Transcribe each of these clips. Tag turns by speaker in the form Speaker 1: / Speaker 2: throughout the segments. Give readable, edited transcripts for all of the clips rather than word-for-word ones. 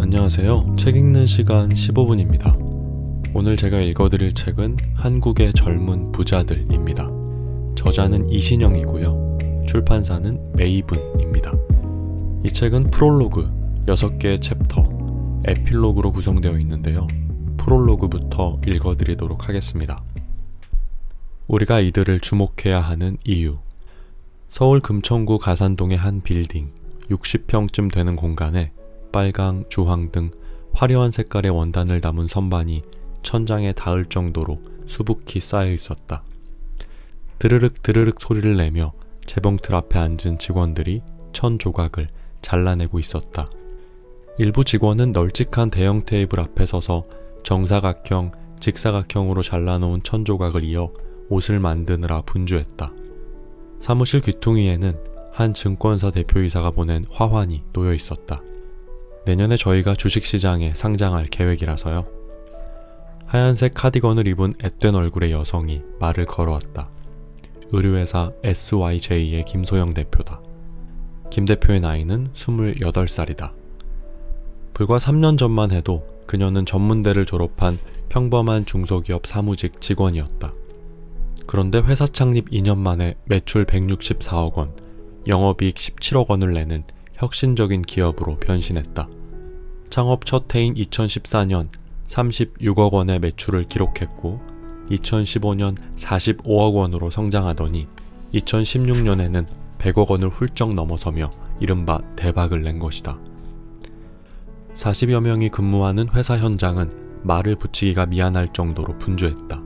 Speaker 1: 안녕하세요. 책 읽는 시간 15분입니다. 오늘 제가 읽어드릴 책은 한국의 젊은 부자들입니다. 저자는 이신영이고요. 출판사는 메이븐입니다. 이 책은 프롤로그 6개의 챕터, 에필로그로 구성되어 있는데요. 프롤로그부터 읽어드리도록 하겠습니다. 우리가 이들을 주목해야 하는 이유. 서울 금천구 가산동의 한 빌딩, 60평쯤 되는 공간에 빨강, 주황 등 화려한 색깔의 원단을 담은 선반이 천장에 닿을 정도로 수북히 쌓여 있었다. 드르륵 드르륵 소리를 내며 재봉틀 앞에 앉은 직원들이 천 조각을 잘라내고 있었다. 일부 직원은 널찍한 대형 테이블 앞에 서서 정사각형, 직사각형으로 잘라놓은 천 조각을 이어 옷을 만드느라 분주했다. 사무실 귀퉁이에는 한 증권사 대표이사가 보낸 화환이 놓여 있었다. 내년에 저희가 주식시장에 상장할 계획이라서요. 하얀색 카디건을 입은 앳된 얼굴의 여성이 말을 걸어왔다. 의류회사 SYJ의 김소영 대표다. 김 대표의 나이는 28살이다. 불과 3년 전만 해도 그녀는 전문대를 졸업한 평범한 중소기업 사무직 직원이었다. 그런데 회사 창립 2년 만에 매출 164억 원, 영업이익 17억 원을 내는 혁신적인 기업으로 변신했다. 창업 첫 해인 2014년 36억 원의 매출을 기록했고 2015년 45억 원으로 성장하더니 2016년에는 100억 원을 훌쩍 넘어서며 이른바 대박을 낸 것이다. 40여 명이 근무하는 회사 현장은 말을 붙이기가 미안할 정도로 분주했다.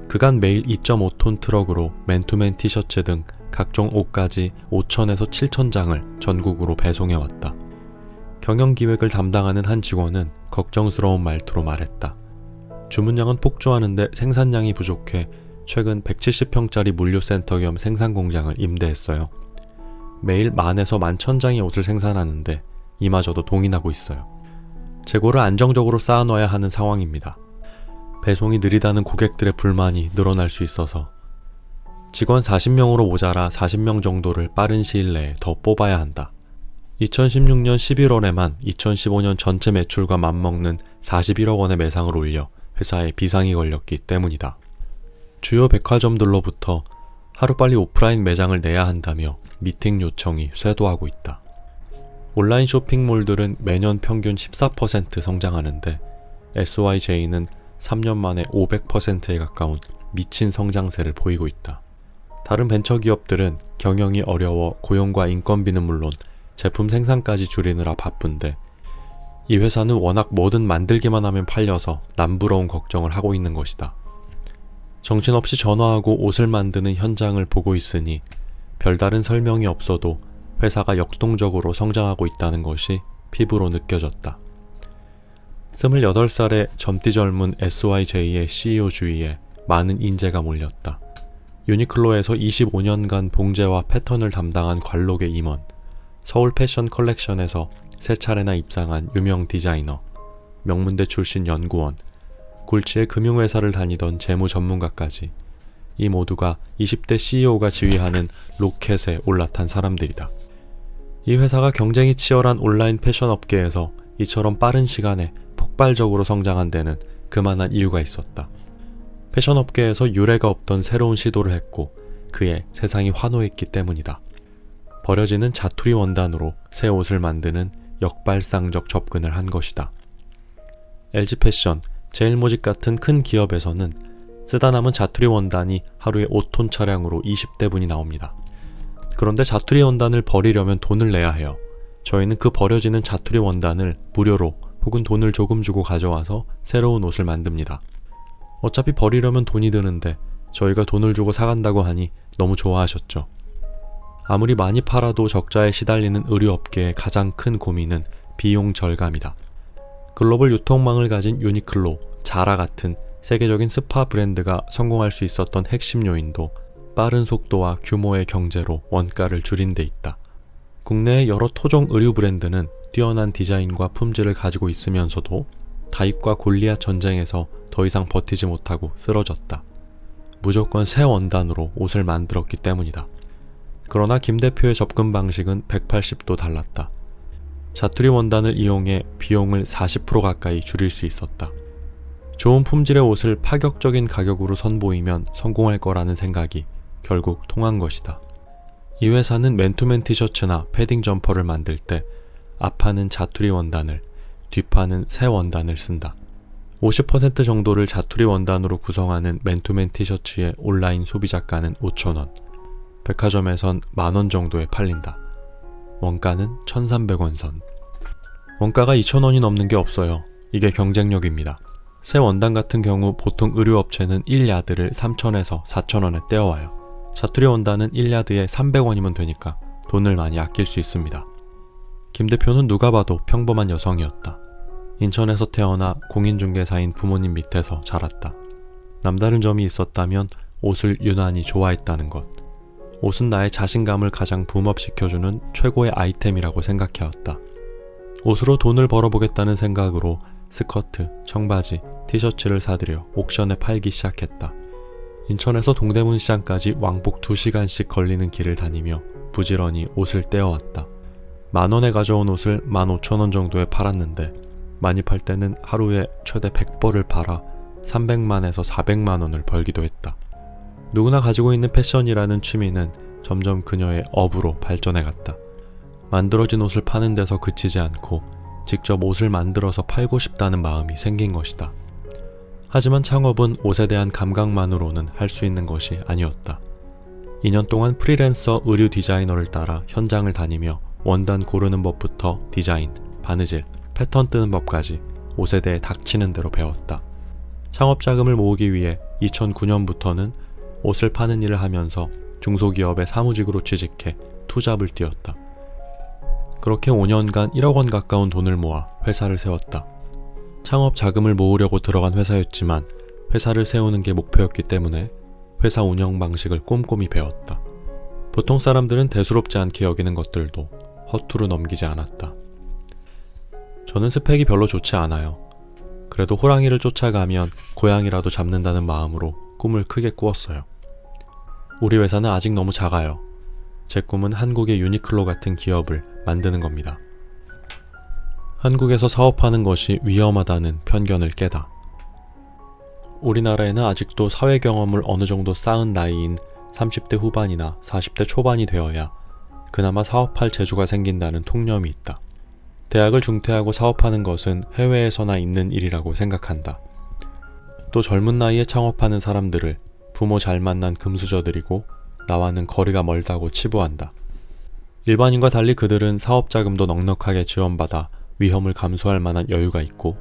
Speaker 1: 그간 매일 2.5톤 트럭으로 맨투맨 티셔츠 등 각종 옷까지 5,000에서 7,000장을 전국으로 배송해왔다. 경영기획을 담당하는 한 직원은 걱정스러운 말투로 말했다. 주문량은 폭주하는데 생산량이 부족해 최근 170평짜리 물류센터 겸 생산공장을 임대했어요. 매일 10,000에서 11,000장의 옷을 생산하는데 이마저도 동이 나고 있어요. 재고를 안정적으로 쌓아놔야 하는 상황입니다. 배송이 느리다는 고객들의 불만이 늘어날 수 있어서 직원 40명으로 모자라 40명 정도를 빠른 시일 내에 더 뽑아야 한다. 2016년 11월에만 2015년 전체 매출과 맞먹는 41억 원의 매상을 올려 회사에 비상이 걸렸기 때문이다. 주요 백화점들로부터 하루빨리 오프라인 매장을 내야 한다며 미팅 요청이 쇄도하고 있다. 온라인 쇼핑몰들은 매년 평균 14% 성장하는데 SYJ는 3년 만에 500%에 가까운 미친 성장세를 보이고 있다. 다른 벤처기업들은 경영이 어려워 고용과 인건비는 물론 제품 생산까지 줄이느라 바쁜데 이 회사는 워낙 뭐든 만들기만 하면 팔려서 남부러운 걱정을 하고 있는 것이다. 정신없이 전화하고 옷을 만드는 현장을 보고 있으니 별다른 설명이 없어도 회사가 역동적으로 성장하고 있다는 것이 피부로 느껴졌다. 28살의 젊디 젊은 SYJ의 CEO 주위에 많은 인재가 몰렸다. 유니클로에서 25년간 봉제와 패턴을 담당한 관록의 임원, 서울 패션 컬렉션에서 3차례나 입상한 유명 디자이너, 명문대 출신 연구원, 굴지의 금융회사를 다니던 재무 전문가까지 이 모두가 20대 CEO가 지휘하는 로켓에 올라탄 사람들이다. 이 회사가 경쟁이 치열한 온라인 패션 업계에서 이처럼 빠른 시간에 폭발적으로 성장한 데는 그만한 이유가 있었다. 패션 업계에서 유례가 없던 새로운 시도를 했고 그에 세상이 환호했기 때문이다. 버려지는 자투리 원단으로 새 옷을 만드는 역발상적 접근을 한 것이다. LG패션, 제일모직 같은 큰 기업에서는 쓰다 남은 자투리 원단이 하루에 5톤 차량으로 20대분이 나옵니다. 그런데 자투리 원단을 버리려면 돈을 내야 해요. 저희는 그 버려지는 자투리 원단을 무료로 혹은 돈을 조금 주고 가져와서 새로운 옷을 만듭니다. 어차피 버리려면 돈이 드는데 저희가 돈을 주고 사간다고 하니 너무 좋아하셨죠. 아무리 많이 팔아도 적자에 시달리는 의류업계의 가장 큰 고민은 비용 절감이다. 글로벌 유통망을 가진 유니클로, 자라 같은 세계적인 스파 브랜드가 성공할 수 있었던 핵심 요인도 빠른 속도와 규모의 경제로 원가를 줄인 데 있다. 국내의 여러 토종 의류 브랜드는 뛰어난 디자인과 품질을 가지고 있으면서도 다윗과 골리앗 전쟁에서 더 이상 버티지 못하고 쓰러졌다. 무조건 새 원단으로 옷을 만들었기 때문이다. 그러나 김 대표의 접근 방식은 180도 달랐다. 자투리 원단을 이용해 비용을 40% 가까이 줄일 수 있었다. 좋은 품질의 옷을 파격적인 가격으로 선보이면 성공할 거라는 생각이 결국 통한 것이다. 이 회사는 맨투맨 티셔츠나 패딩 점퍼를 만들 때 앞판은 자투리 원단을, 뒷판은 새 원단을 쓴다. 50% 정도를 자투리 원단으로 구성하는 맨투맨 티셔츠의 온라인 소비자가는 5,000원, 백화점에선 10,000원 정도에 팔린다. 원가는 1,300원 선. 원가가 2,000원이 넘는 게 없어요. 이게 경쟁력입니다. 새 원단 같은 경우 보통 의류업체는 1야드를 3,000에서 4,000원에 떼어와요. 자투리 원단은 1야드에 300원이면 되니까 돈을 많이 아낄 수 있습니다. 김 대표는 누가 봐도 평범한 여성이었다. 인천에서 태어나 공인중개사인 부모님 밑에서 자랐다. 남다른 점이 있었다면 옷을 유난히 좋아했다는 것. 옷은 나의 자신감을 가장 붐업시켜주는 최고의 아이템이라고 생각해왔다. 옷으로 돈을 벌어보겠다는 생각으로 스커트, 청바지, 티셔츠를 사들여 옥션에 팔기 시작했다. 인천에서 동대문 시장까지 왕복 2시간씩 걸리는 길을 다니며 부지런히 옷을 떼어왔다. 10,000원에 가져온 옷을 15,000원 정도에 팔았는데 많이 팔 때는 하루에 최대 100벌을 팔아 300만에서 400만 원을 벌기도 했다. 누구나 가지고 있는 패션이라는 취미는 점점 그녀의 업으로 발전해갔다. 만들어진 옷을 파는 데서 그치지 않고 직접 옷을 만들어서 팔고 싶다는 마음이 생긴 것이다. 하지만 창업은 옷에 대한 감각만으로는 할 수 있는 것이 아니었다. 2년 동안 프리랜서 의류 디자이너를 따라 현장을 다니며 원단 고르는 법부터 디자인, 바느질, 패턴 뜨는 법까지 옷에 대해 닥치는 대로 배웠다. 창업 자금을 모으기 위해 2009년부터는 옷을 파는 일을 하면서 중소기업에 사무직으로 취직해 투잡을 뛰었다. 그렇게 5년간 1억 원 가까운 돈을 모아 회사를 세웠다. 창업 자금을 모으려고 들어간 회사였지만 회사를 세우는 게 목표였기 때문에 회사 운영 방식을 꼼꼼히 배웠다. 보통 사람들은 대수롭지 않게 여기는 것들도 허투루 넘기지 않았다. 저는 스펙이 별로 좋지 않아요. 그래도 호랑이를 쫓아가면 고양이라도 잡는다는 마음으로 꿈을 크게 꾸었어요. 우리 회사는 아직 너무 작아요. 제 꿈은 한국의 유니클로 같은 기업을 만드는 겁니다. 한국에서 사업하는 것이 위험하다는 편견을 깨다. 우리나라에는 아직도 사회 경험을 어느 정도 쌓은 나이인 30대 후반이나 40대 초반이 되어야 그나마 사업할 재주가 생긴다는 통념이 있다. 대학을 중퇴하고 사업하는 것은 해외에서나 있는 일이라고 생각한다. 또 젊은 나이에 창업하는 사람들을 부모 잘 만난 금수저들이고 나와는 거리가 멀다고 치부한다. 일반인과 달리 그들은 사업 자금도 넉넉하게 지원받아 위험을 감수할 만한 여유가 있고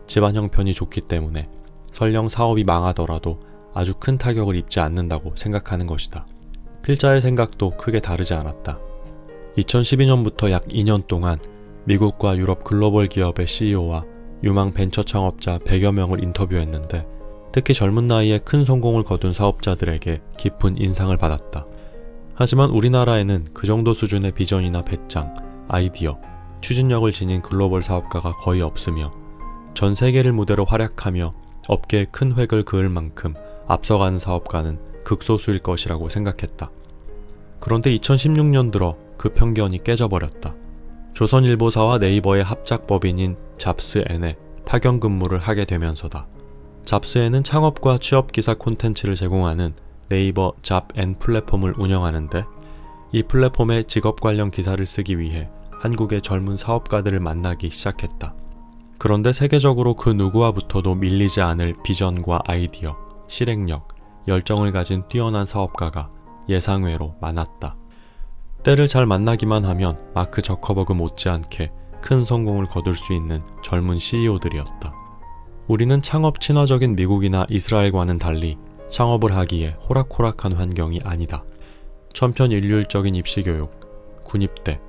Speaker 1: 집안 형편이 좋기 때문에 설령 사업이 망하더라도 아주 큰 타격을 입지 않는다고 생각하는 것이다. 필자의 생각도 크게 다르지 않았다. 2012년부터 약 2년 동안 미국과 유럽 글로벌 기업의 CEO와 유망 벤처 창업자 100여 명을 인터뷰했는데 특히 젊은 나이에 큰 성공을 거둔 사업자들에게 깊은 인상을 받았다. 하지만 우리나라에는 그 정도 수준의 비전이나 배짱, 아이디어, 추진력을 지닌 글로벌 사업가가 거의 없으며 전 세계를 무대로 활약하며 업계에 큰 획을 그을 만큼 앞서가는 사업가는 극소수일 것이라고 생각했다. 그런데 2016년 들어 그 편견이 깨져버렸다. 조선일보사와 네이버의 합작법인인 잡스N에 파견 근무를 하게 되면서다. 잡스N은 창업과 취업기사 콘텐츠를 제공하는 네이버 잡N 플랫폼을 운영하는데 이 플랫폼에 직업 관련 기사를 쓰기 위해 한국의 젊은 사업가들을 만나기 시작했다. 그런데 세계적으로 그 누구와부터도 밀리지 않을 비전과 아이디어, 실행력, 열정을 가진 뛰어난 사업가가 예상외로 많았다. 때를 잘 만나기만 하면 마크 저커버그 못지않게 큰 성공을 거둘 수 있는 젊은 CEO들이었다. 우리는 창업 친화적인 미국이나 이스라엘과는 달리 창업을 하기에 호락호락한 환경이 아니다. 천편일률적인 입시교육, 군입대,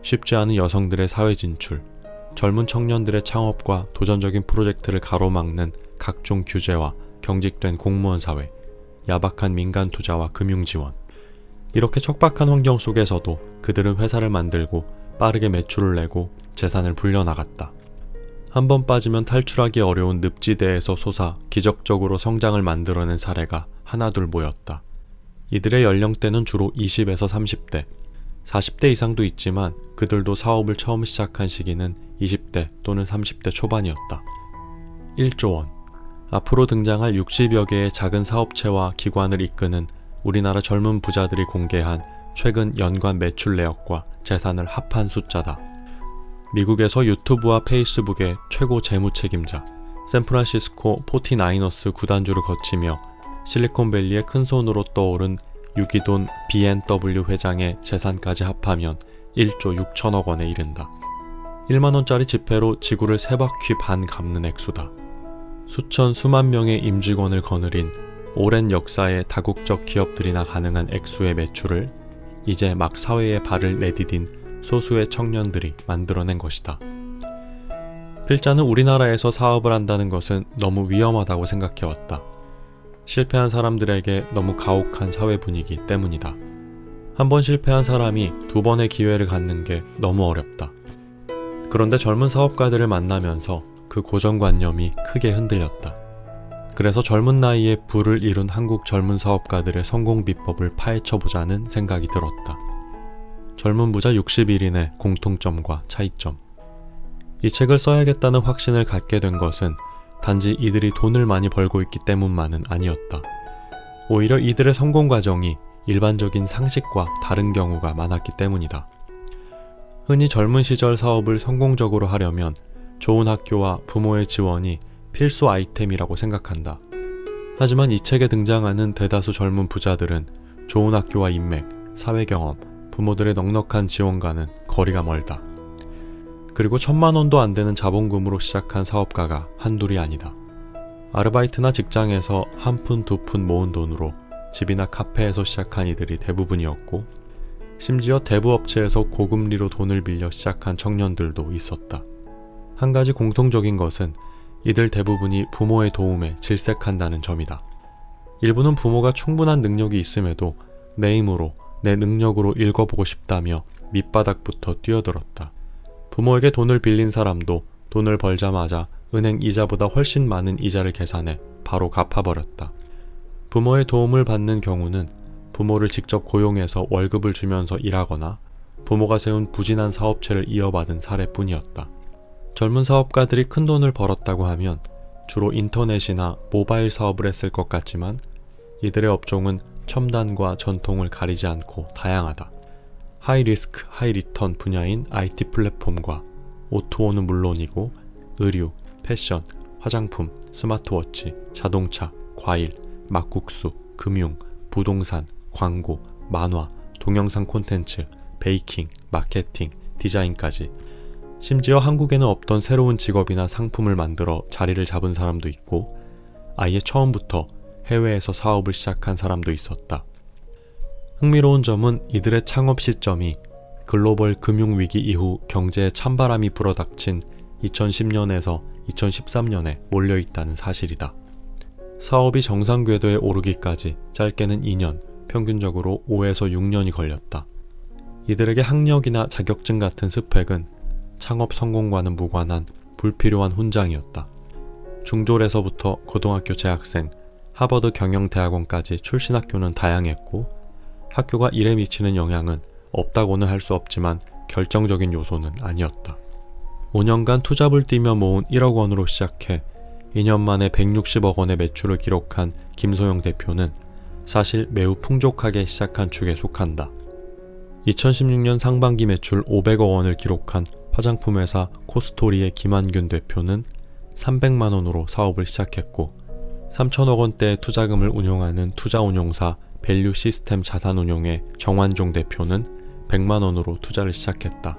Speaker 1: 쉽지 않은 여성들의 사회 진출, 젊은 청년들의 창업과 도전적인 프로젝트를 가로막는 각종 규제와 경직된 공무원 사회, 야박한 민간 투자와 금융 지원. 이렇게 척박한 환경 속에서도 그들은 회사를 만들고 빠르게 매출을 내고 재산을 불려나갔다. 한 번 빠지면 탈출하기 어려운 늪지대에서 솟아 기적적으로 성장을 만들어낸 사례가 하나둘 모였다. 이들의 연령대는 주로 20에서 30대, 40대 이상도 있지만 그들도 사업을 처음 시작한 시기는 20대 또는 30대 초반이었다. 1조 원. 앞으로 등장할 60여 개의 작은 사업체와 기관을 이끄는 우리나라 젊은 부자들이 공개한 최근 연간 매출 내역과 재산을 합한 숫자다. 미국에서 유튜브와 페이스북의 최고 재무 책임자, 샌프란시스코 49어스 구단주를 거치며 실리콘밸리의 큰손으로 떠오른 유기돈 B&W 회장의 재산까지 합하면 1조 6천억 원에 이른다. 1만원짜리 지폐로 지구를 3바퀴 반 감는 액수다. 수만 명의 임직원을 거느린 오랜 역사의 다국적 기업들이나 가능한 액수의 매출을 이제 막 사회에 발을 내디딘 소수의 청년들이 만들어낸 것이다. 필자는 우리나라에서 사업을 한다는 것은 너무 위험하다고 생각해왔다. 실패한 사람들에게 너무 가혹한 사회 분위기 때문이다. 한 번 실패한 사람이 2번의 기회를 갖는 게 너무 어렵다. 그런데 젊은 사업가들을 만나면서 그 고정관념이 크게 흔들렸다. 그래서 젊은 나이에 부를 이룬 한국 젊은 사업가들의 성공 비법을 파헤쳐보자는 생각이 들었다. 젊은 부자 61인의 공통점과 차이점. 이 책을 써야겠다는 확신을 갖게 된 것은 단지 이들이 돈을 많이 벌고 있기 때문만은 아니었다. 오히려 이들의 성공 과정이 일반적인 상식과 다른 경우가 많았기 때문이다. 흔히 젊은 시절 사업을 성공적으로 하려면 좋은 학교와 부모의 지원이 필수 아이템이라고 생각한다. 하지만 이 책에 등장하는 대다수 젊은 부자들은 좋은 학교와 인맥, 사회 경험, 부모들의 넉넉한 지원과는 거리가 멀다. 그리고 1,000만 원도 안 되는 자본금으로 시작한 사업가가 한둘이 아니다. 아르바이트나 직장에서 한 푼, 2푼 모은 돈으로 집이나 카페에서 시작한 이들이 대부분이었고, 심지어 대부업체에서 고금리로 돈을 빌려 시작한 청년들도 있었다. 한 가지 공통적인 것은 이들 대부분이 부모의 도움에 질색한다는 점이다. 일부는 부모가 충분한 능력이 있음에도 내 힘으로, 내 능력으로 읽어보고 싶다며 밑바닥부터 뛰어들었다. 부모에게 돈을 빌린 사람도 돈을 벌자마자 은행 이자보다 훨씬 많은 이자를 계산해 바로 갚아버렸다. 부모의 도움을 받는 경우는 부모를 직접 고용해서 월급을 주면서 일하거나 부모가 세운 부진한 사업체를 이어받은 사례뿐이었다. 젊은 사업가들이 큰 돈을 벌었다고 하면 주로 인터넷이나 모바일 사업을 했을 것 같지만 이들의 업종은 첨단과 전통을 가리지 않고 다양하다. 하이 리스크, 하이 리턴 분야인 IT 플랫폼과 오토오는 물론이고 의류, 패션, 화장품, 스마트워치, 자동차, 과일, 막국수, 금융, 부동산, 광고, 만화, 동영상 콘텐츠, 베이킹, 마케팅, 디자인까지 심지어 한국에는 없던 새로운 직업이나 상품을 만들어 자리를 잡은 사람도 있고 아예 처음부터 해외에서 사업을 시작한 사람도 있었다. 흥미로운 점은 이들의 창업 시점이 글로벌 금융위기 이후 경제에 찬바람이 불어닥친 2010년에서 2013년에 몰려있다는 사실이다. 사업이 정상 궤도에 오르기까지 짧게는 2년, 평균적으로 5에서 6년이 걸렸다. 이들에게 학력이나 자격증 같은 스펙은 창업 성공과는 무관한 불필요한 훈장이었다. 중졸에서부터 고등학교 재학생, 하버드 경영대학원까지 출신 학교는 다양했고 학교가 일에 미치는 영향은 없다고는 할 수 없지만 결정적인 요소는 아니었다. 5년간 투잡을 뛰며 모은 1억 원으로 시작해 2년 만에 160억 원의 매출을 기록한 김소영 대표는 사실 매우 풍족하게 시작한 축에 속한다. 2016년 상반기 매출 500억 원을 기록한 화장품 회사 코스토리의 김한균 대표는 300만 원으로 사업을 시작했고 3천억 원대의 투자금을 운용하는 투자운용사 밸류 시스템 자산운용의 정환종 대표는 100만 원으로 투자를 시작했다.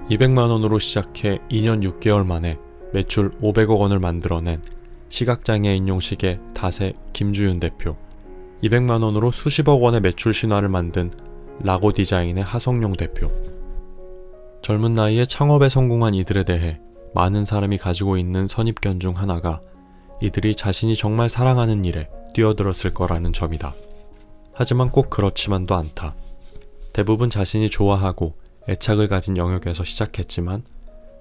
Speaker 1: 200만 원으로 시작해 2년 6개월 만에 매출 500억 원을 만들어낸 시각장애 인용식의 다세 김주윤 대표, 200만 원으로 수십억 원의 매출 신화를 만든 라고 디자인의 하성룡 대표. 젊은 나이에 창업에 성공한 이들에 대해 많은 사람이 가지고 있는 선입견 중 하나가 이들이 자신이 정말 사랑하는 일에 뛰어들었을 거라는 점이다. 하지만 꼭 그렇지만도 않다. 대부분 자신이 좋아하고 애착을 가진 영역에서 시작했지만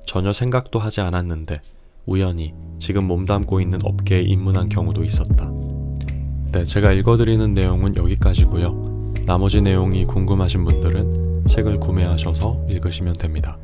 Speaker 1: 전혀 생각도 하지 않았는데 우연히 지금 몸담고 있는 업계에 입문한 경우도 있었다. 네, 제가 읽어드리는 내용은 여기까지고요. 나머지 내용이 궁금하신 분들은 책을 구매하셔서 읽으시면 됩니다.